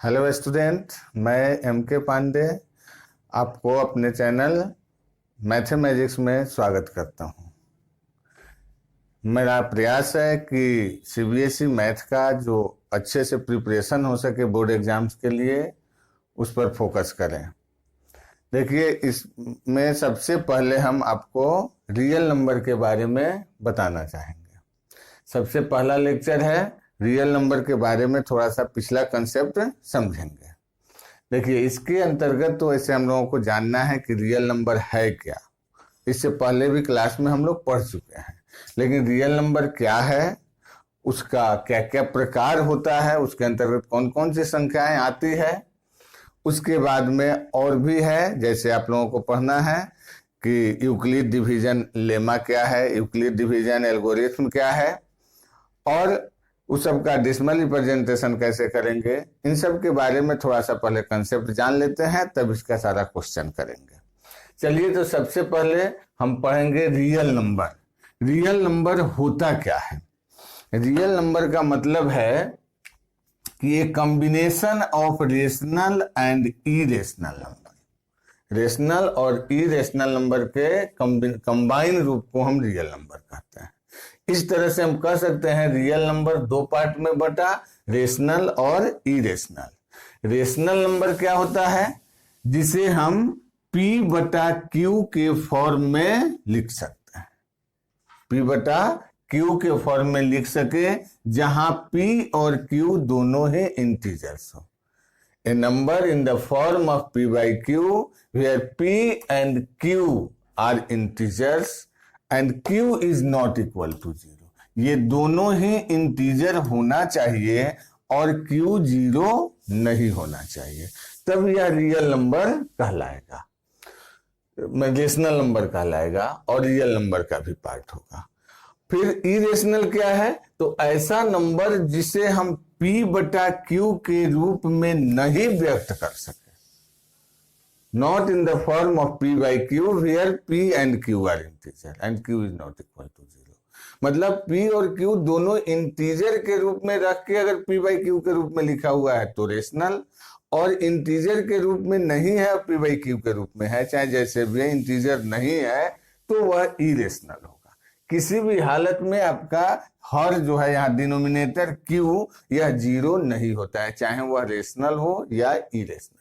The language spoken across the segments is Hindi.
हेलो स्टूडेंट, मैं एम के पांडे आपको अपने चैनल मैथमेटिक्स में स्वागत करता हूं। मेरा प्रयास है कि सीबीएसई मैथ का जो अच्छे से प्रिपरेशन हो सके बोर्ड एग्जाम्स के लिए, उस पर फोकस करें। देखिए, इसमें सबसे पहले हम आपको रियल नंबर के बारे में बताना चाहेंगे। सबसे पहला लेक्चर है रियल नंबर के बारे में, थोड़ा सा पिछला कंसेप्ट समझेंगे। देखिए, इसके अंतर्गत तो ऐसे हम लोगों को जानना है कि रियल नंबर है क्या। इससे पहले भी क्लास में हम लोग पढ़ चुके हैं, लेकिन रियल नंबर क्या है, उसका क्या क्या प्रकार होता है, उसके अंतर्गत कौन कौन सी संख्याएं आती है, उसके बाद में और भी है। जैसे आप लोगों को पढ़ना है कि यूक्लिड डिवीजन लेमा क्या है, यूक्लिड डिवीजन एल्गोरिथम क्या है, और उस सब का डेसिमल रिप्रेजेंटेशन कैसे करेंगे। इन सब के बारे में थोड़ा सा पहले कंसेप्ट जान लेते हैं, तब इसका सारा क्वेश्चन करेंगे। चलिए, तो सबसे पहले हम पढ़ेंगे रियल नंबर। रियल नंबर होता क्या है? रियल नंबर का मतलब है कि ये combination of rational and irrational number. Rational और इरेशनल नंबर के कंबाइन रूप को हम रियल नंबर कहते हैं। इस तरह से हम कह सकते हैं रियल नंबर दो पार्ट में बटा, रेशनल और इरेशनल। रेशनल नंबर क्या होता है? जिसे हम P बटा Q के फॉर्म में लिख सकते हैं। P बटा Q के फॉर्म में लिख सके, जहां P और Q दोनों ही इंटीजर्स हो। A number in the form of P by Q where P and Q are integers and Q is not equal to 0। ये दोनों ही इंटीजर होना चाहिए और Q 0 नहीं होना चाहिए, तब यह रियल नंबर कहलाएगा, रेशनल नंबर कहलाएगा और रियल नंबर का भी पार्ट होगा। फिर इरेशनल क्या है? तो ऐसा नंबर जिसे हम P बटा Q के रूप में नहीं व्यक्त कर सके। Not in the form of P by Q where P and Q are integer and Q is not equal to 0। मतलब P और Q दोनों इंटीजर के रूप में रख के अगर P by Q के रूप में लिखा हुआ है तो रेशनल, और इंटीजर के रूप में नहीं है और P by Q के रूप में है, चाहे जैसे भी इंटीजर नहीं है, तो वह इरेशनल होगा। किसी भी हालत में आपका हर जो है यहाँ डिनोमिनेटर Q यह 0 नहीं होता है, चाहे वह रेशनल हो या इरेशनल।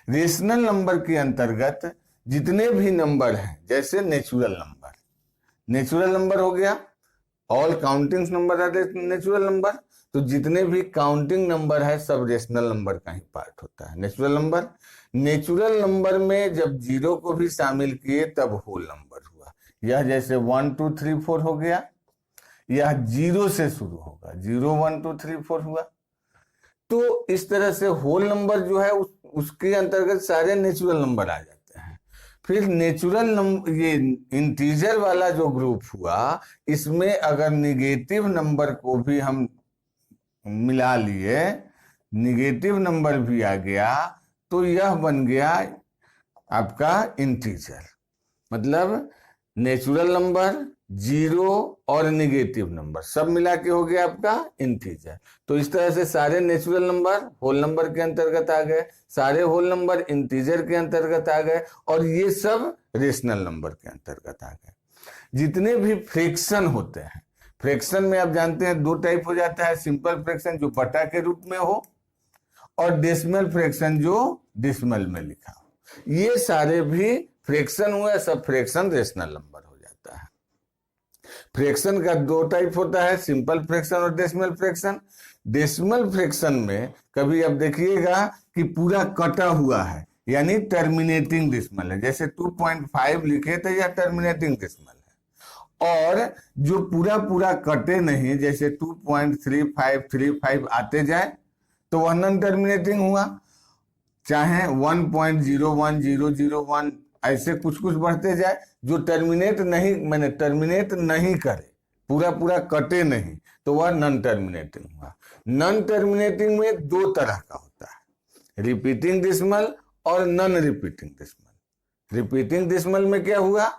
रेशनल नंबर के अंतर्गत जितने भी नंबर हैं, जैसे नेचुरल नंबर, नेचुरल नंबर हो गया, all counting number are natural number, तो जितने भी काउंटिंग नंबर है सब रेशनल नंबर का ही पार्ट होता है। नेचुरल नंबर में जब 0 को भी शामिल किए तब होल नंबर हुआ। यह जैसे 1 2 3 4 हो गया, यह 0 से शुरू होगा, 0 1 2 3 4 हुआ। तो इस तरह से होल नंबर जो है उसके अंतर्गत सारे नेचुरल नंबर आ जाते हैं। फिर नेचुरल नंबर, ये इंटीजर वाला जो ग्रुप हुआ, इसमें अगर निगेटिव नंबर को भी हम मिला लिए, निगेटिव नंबर भी आ गया, तो यह बन गया आपका इंटीजर। मतलब नेचुरल नंबर, 0 और निगेटिव नंबर सब मिला के हो गया आपका इंटीजर। तो इस तरह से सारे नेचुरल नंबर होल नंबर के अंतर्गत आ गए, सारे होल नंबर इंटीजर के अंतर्गत आ गए, और ये सब रेशनल नंबर के अंतर्गत आ गए। जितने भी फ्रैक्शन होते हैं, फ्रैक्शन में आप जानते हैं दो टाइप हो जाता है, सिंपल फ्रैक्शन जो बटा के रूप में हो, और डेसिमल फ्रैक्शन जो डेसिमल में लिखा हो। ये सारे भी फ्रैक्शन हुए, सब फ्रैक्शन रेशनल नंबर हो जाता है। फ्रैक्शन का दो टाइप होता है, सिंपल फ्रैक्शन और डेसिमल फ्रैक्शन। डेसिमल फ्रैक्शन में कभी आप देखिएगा कि पूरा कटा हुआ है, यानी टर्मिनेटिंग डेसिमल है। जैसे 2.5 लिखे तो यह टर्मिनेटिंग डेसिमल है। और जो पूरा पूरा कटे नहीं, जैसे 2.3535 आते जाए तो वह नॉन टर्मिनेटिंग हुआ। चाहे 1.01001 ऐसे कुछ कुछ बढ़ते जाए, जो टर्मिनेट नहीं करे, पूरा पूरा कटे नहीं, तो वह नॉन टर्मिनेटिंग हुआ। नॉन टर्मिनेटिंग में दो तरह का होता है, रिपीटिंग डेसिमल और non repeating decimal. Repeating decimal में क्या हुआ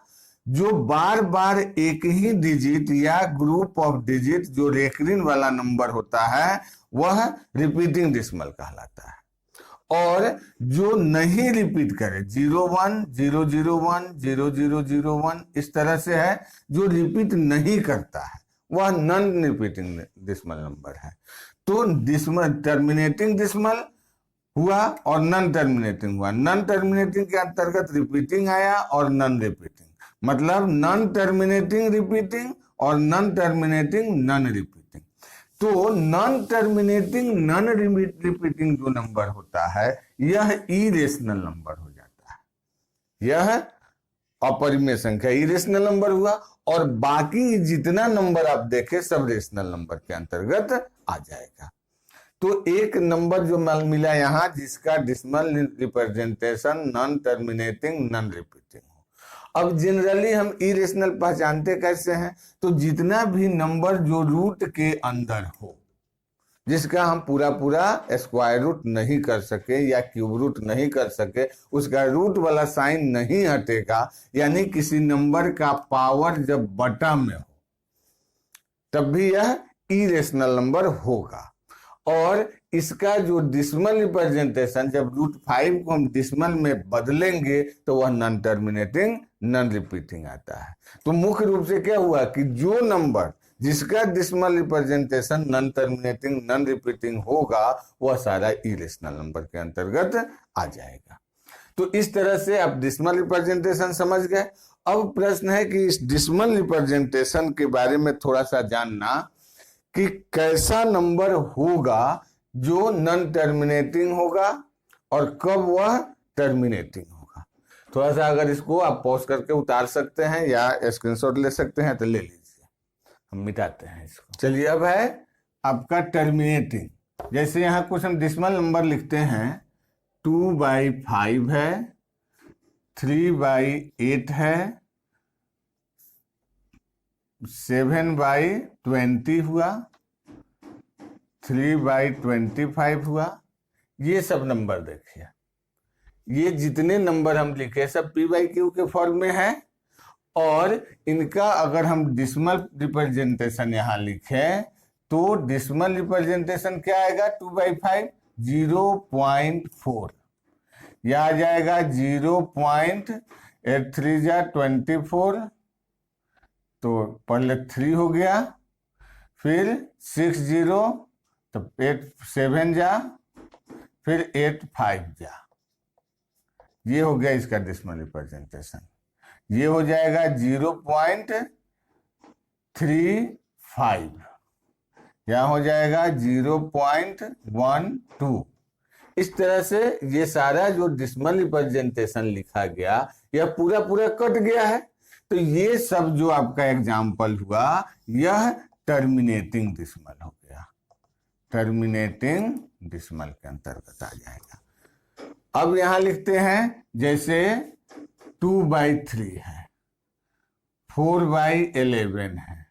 जो बार बार एक ही डिजिट या ग्रुप ऑफ डिजिट जो रेकरिंग वाला नंबर होता है वह रिपीटिंग डेसिमल कहलाता है। और जो नहीं रिपीट करे 01 001 0001 इस तरह से है, जो रिपीट नहीं करता है वह नॉन रिपीटिंग डेसिमल नंबर है। तो डेसिमल टर्मिनेटिंग डेसिमल हुआ और नॉन टर्मिनेटिंग हुआ। नॉन टर्मिनेटिंग के अंतर्गत रिपीटिंग आया और नॉन रिपीटिंग, मतलब नॉन टर्मिनेटिंग रिपीटिंग और नॉन टर्मिनेटिंग नॉन रिपीटिंग। तो नॉन टर्मिनेटिंग नॉन रिपीटिंग जो नंबर होता है यह इरेशनल नंबर हो जाता है। यह अपरिमेय संख्या इरेशनल नंबर हुआ और बाकी जितना नंबर आप देखें सब रेशनल नंबर के अंतर्गत आ जाएगा। तो एक नंबर जो मिला यहाँ जिसका decimal representation non terminating non repeating हो। अब जनरली हम इरेशनल पहचानते कैसे हैं? तो जितना भी नंबर जो रूट के अंदर हो, जिसका हम पूरा पूरा स्क्वायर रूट नहीं कर सके या क्यूब रूट नहीं कर सके, उसका रूट वाला साइन नहीं हटेगा, यानी किसी नंबर का पावर जब बटा में हो तब भी यह इरेशनल नंबर होगा। और इसका जो डेसिमल रिप्रेजेंटेशन जब √5 को हम डेसिमल में बदलेंगे तो वह नॉन टर्मिनेटिंग नॉन रिपीटिंग आता है। तो मुख्य रूप से क्या हुआ कि जो नंबर जिसका decimal representation non terminating non repeating होगा वह सारा इरेशनल नंबर के अंतर्गत आ जाएगा। तो इस तरह से आप डेसिमल रिप्रेजेंटेशन समझ गए। अब प्रश्न है कि इस डेसिमल रिप्रेजेंटेशन के बारे में थोड़ा सा जानना कि कैसा नंबर होगा जो नॉन टर्मिनेटिंग होगा और कब वह टर्मिनेटिंग होगा। थोड़ा सा अगर इसको आप पॉज करके उतार सकते हैं या स्क्रीनशॉट ले सकते हैं तो ले लीजिए, हम मिटाते हैं इसको। चलिए अब है आपका टर्मिनेटिंग। जैसे यहाँ कुछ हम डेसिमल नंबर लिखते हैं, 2/5 है, 3/8 है, 7/20 हुआ, 3/25 हुआ। ये सब नंबर देखिए, ये जितने नंबर हम लिखे सब p/q के फॉर्म में है। और इनका अगर हम डेसिमल रिप्रेजेंटेशन यहाँ लिखें तो डेसिमल रिप्रेजेंटेशन क्या आएगा? 2/5 0.4, यह आ जाएगा 0.83 जा 24, तो पहले 3 हो गया, फिर 6 0 तो 8 7 जा, फिर 8 5 जा। ये हो गया इसका डेसिमल रिप्रेजेंटेशन। ये हो जाएगा 0.35, यहाँ हो जाएगा 0.12। इस तरह से ये सारा जो डेसिमल रिप्रेजेंटेशन लिखा गया यह पूरा पूरा कट गया है। तो ये सब जो आपका एग्जाम्पल हुआ यह टर्मिनेटिंग डेसिमल हो गया, टर्मिनेटिंग डेसिमल के अंतर्गत आ जाएगा। अब यहां लिखते हैं जैसे 2/3 है, 4/11 है,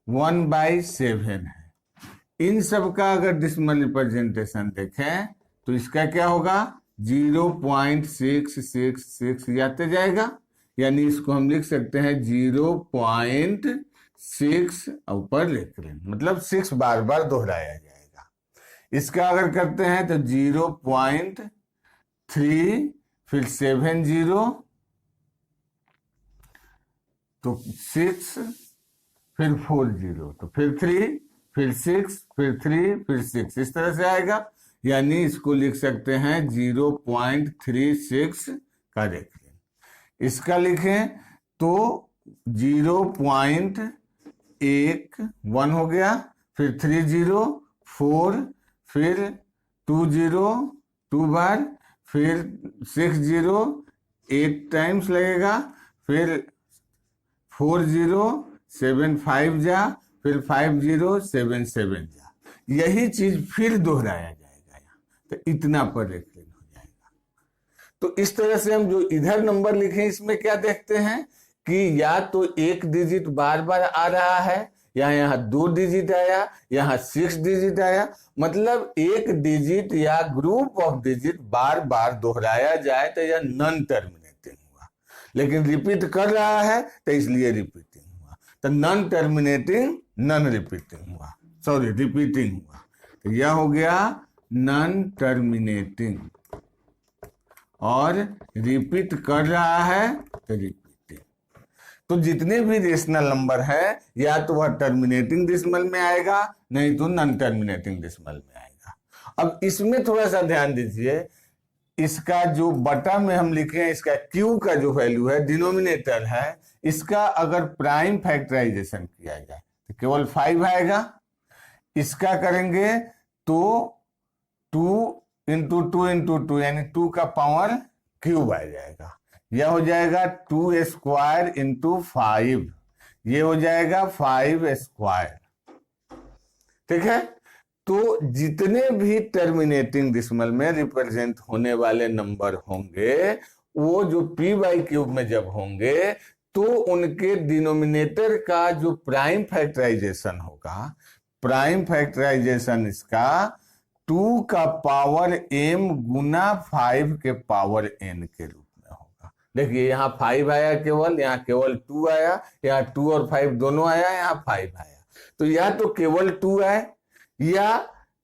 1/7 है। इन सब का अगर डेसिमल रिप्रेजेंटेशन देखें तो इसका क्या होगा? 0.666 जाते जाएगा, यानी इसको हम लिख सकते हैं 0.6 ऊपर लिख लें, मतलब 6 बार बार दोहराया जाएगा। इसका अगर करते हैं तो 0.3 फिर 70 तो 6 फिर 40 तो फिर 3 फिर 6 फिर 3 फिर 6, इस तरह से आएगा। यानी इसको लिख सकते हैं 0.36 का देख लें। इसका लिखें तो 0.1 हो गया, फिर 30 4, फिर 20 2 बार, फिर 60 8 टाइम्स लगेगा, फिर 40 7 5 जा, फिर 50 7 7 जा। यही चीज फिर दोहराया जाएगा यहाँ, तो इतना पर रेखलन हो जाएगा। तो इस तरह से हम जो इधर नंबर लिखे इसमें क्या देखते हैं कि या तो एक डिजिट बार बार आ रहा है, या यहाँ 2 डिजिट आया, यहाँ 6 डिजिट आया, मतलब एक डिजिट या ग्रुप ऑफ डिजिट बार बार दोहराया जाए तो यह नॉन टर्मिनेटिंग हुआ। लेकिन रिपीट कर रहा है तो इसलिए रिपीटिंग हुआ। तो नॉन टर्मिनेटिंग नॉन रिपीटिंग हुआ, सॉरी रिपीटिंग हुआ। तो यह हो गया नॉन टर्मिनेटिंग, और रिपीट कर रहा है तो रिपीटिंग। तो जितने भी रेशनल नंबर है या तो वह टर्मिनेटिंग डेसिमल में आएगा, नहीं तो नॉन टर्मिनेटिंग डेसिमल में आएगा। अब इसमें थोड़ा सा ध्यान दीजिए, इसका जो बटा में हम लिखे हैं, इसका क्यू का जो वैल्यू है, डिनोमिनेटर है, इसका अगर प्राइम फैक्टराइजेशन किया जाए तो केवल 5 आएगा। इसका करेंगे तो 2 इंटू 2 इंटू 2 यानी 2 का पावर क्यूब आ जाएगा। यह हो जाएगा 2 स्क्वायर इंटू 5, ये हो जाएगा 5 स्क्वायर। ठीक है, तो जितने भी टर्मिनेटिंग डेसिमल में रिप्रेजेंट होने वाले नंबर होंगे, वो जो पी बाई क्यूब में जब होंगे तो उनके डिनोमिनेटर का जो प्राइम फैक्टराइजेशन होगा, प्राइम फैक्टराइजेशन इसका 2 का पावर m गुना 5 के पावर n के रूप में होगा। देखिए यहाँ 5 आया केवल, यहाँ केवल 2 आया, यहाँ 2 और 5 दोनों आया, यहाँ 5 आया। तो या तो केवल 2 आए, या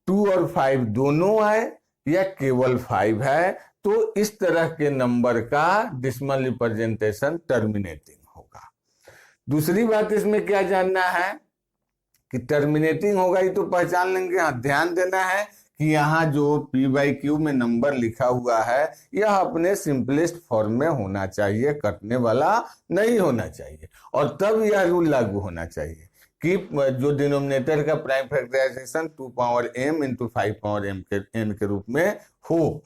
2 और 5 दोनों आए, या केवल 5 है। तो इस तरह के नंबर का डेसिमल रिप्रेजेंटेशन टर्मिनेटिंग होगा। दूसरी बात इसमें क्या जानना है कि टर्मिनेटिंग होगा ये तो पहचान लेंगे। हाँ, ध्यान देना है कि यहाँ जो पी बाई क्यू में नंबर लिखा हुआ है यह अपने सिंपलेस्ट फॉर्म में होना चाहिए, कटने वाला नहीं होना चाहिए, और तब यह रूल लागू होना चाहिए कि जो डिनोमिनेटर का prime factorisation 2 power m into 5 power n के रूप में हो।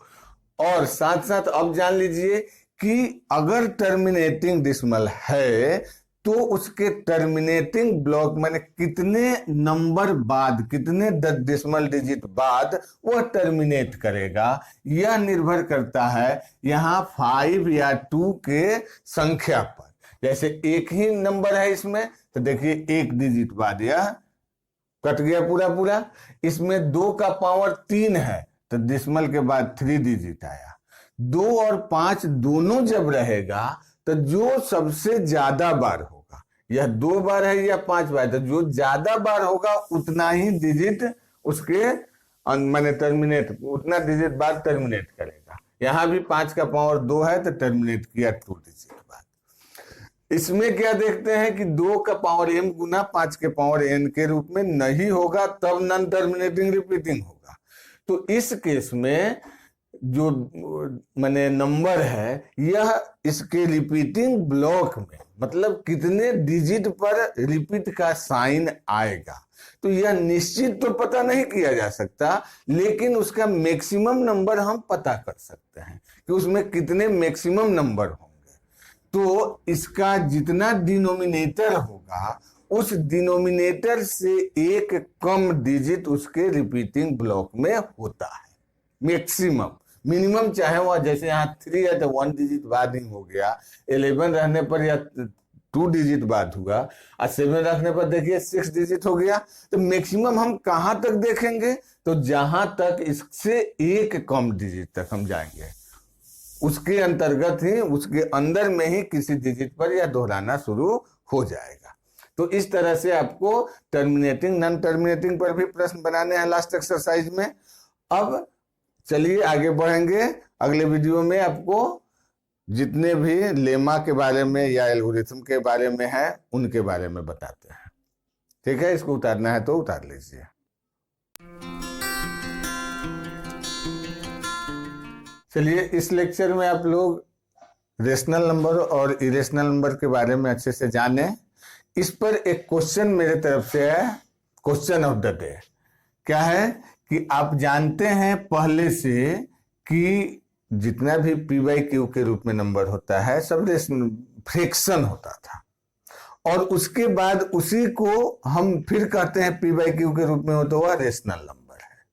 और साथ साथ अब जान लीजिए कि अगर टर्मिनेटिंग डेसिमल है तो उसके टर्मिनेटिंग ब्लॉक माने कितने नंबर बाद, कितने डेसिमल डिजिट बाद वह टर्मिनेट करेगा, यह निर्भर करता है यहाँ 5 या 2 के संख्या पर। जैसे एक ही नंबर है इसमें तो देखिए 1 डिजिट बाद यह कट गया पूरा पूरा। इसमें 2 का पावर 3 है तो डेसिमल के बाद 3 डिजिट आया। 2 और 5 दोनों जब रहेगा तो जो सबसे ज्यादा बार होगा, यह 2 बार है या 5 बार, तो जो ज्यादा बार होगा उतना ही डिजिट उसके माने टर्मिनेट, उतना डिजिट बाद टर्मिनेट करेगा। यहां भी 5 का पावर 2 है तो टर्मिनेट किया 2 डिजिट बाद। इसमें क्या देखते हैं कि 2 का पावर m गुना 5 के पावर n के रूप में नहीं होगा, तब नॉन टर्मिनेटिंग रिपीटिंग होगा। तो इस केस में जो माने नंबर है यह इसके रिपीटिंग ब्लॉक में, मतलब कितने डिजिट पर रिपीट का साइन आएगा, तो यह निश्चित तो पता नहीं किया जा सकता, लेकिन उसका मैक्सिमम नंबर हम पता कर सकते हैं कि उसमें कितने मैक्सिमम नंबर होंगे। तो इसका जितना डिनोमिनेटर होगा उस डिनोमिनेटर से एक कम डिजिट उसके रिपीटिंग ब्लॉक में होता है मैक्सिमम। मिनिमम चाहे वह जैसे यहाँ 3 है तो 1 डिजिट बाद ही हो गया, 11 रहने पर या 2 डिजिट बाद हुआ, और 7 रखने पर देखिए 6 डिजिट हो गया। तो मैक्सिमम हम कहां तक देखेंगे, तो जहां तक इससे एक कम डिजिट तक हम जाएंगे, उसके अंतर्गत ही, उसके अंदर में ही किसी डिजिट पर यह दोहराना शुरू हो जाएगा। तो इस तरह से आपको टर्मिनेटिंग नॉन टर्मिनेटिंग पर भी प्रश्न बनाने हैं लास्ट एक्सरसाइज में। अब चलिए आगे बढ़ेंगे। अगले वीडियो में आपको जितने भी लेमा के बारे में या एल्गोरिथम के बारे में है उनके बारे में बताते हैं। ठीक है, इसको उतारना है तो उतार लीजिए। चलिए, इस लेक्चर में आप लोग रेशनल नंबर और इरेशनल नंबर के बारे में अच्छे से जाने। इस पर एक क्वेश्चन मेरे तरफ से है, क्वेश्चन ऑफ द डे। क्या है कि आप जानते हैं पहले से कि जितना भी पी बाई क्यू के रूप में नंबर होता है सब फ्रैक्शन होता था, और उसके बाद उसी को हम फिर कहते हैं पी बाई क्यू के रूप में होता हुआ रेशनल नंबर है।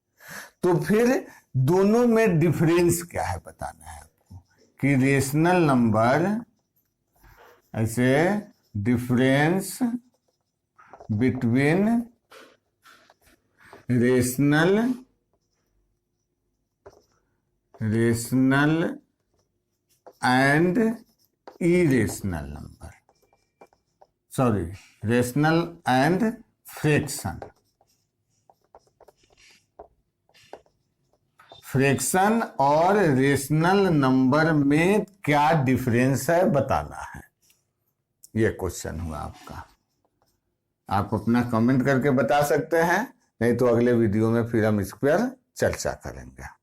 तो फिर दोनों में डिफरेंस क्या है बताना है आपको कि रेशनल नंबर, ऐसे difference between rational and irrational number, sorry, rational and fraction. Fraction और रेशनल नंबर में क्या डिफरेंस है बताना है, ये क्वेश्चन हुआ आपका। आप अपना कमेंट करके बता सकते हैं, नहीं तो अगले वीडियो में फिर हम इस पर चर्चा करेंगे।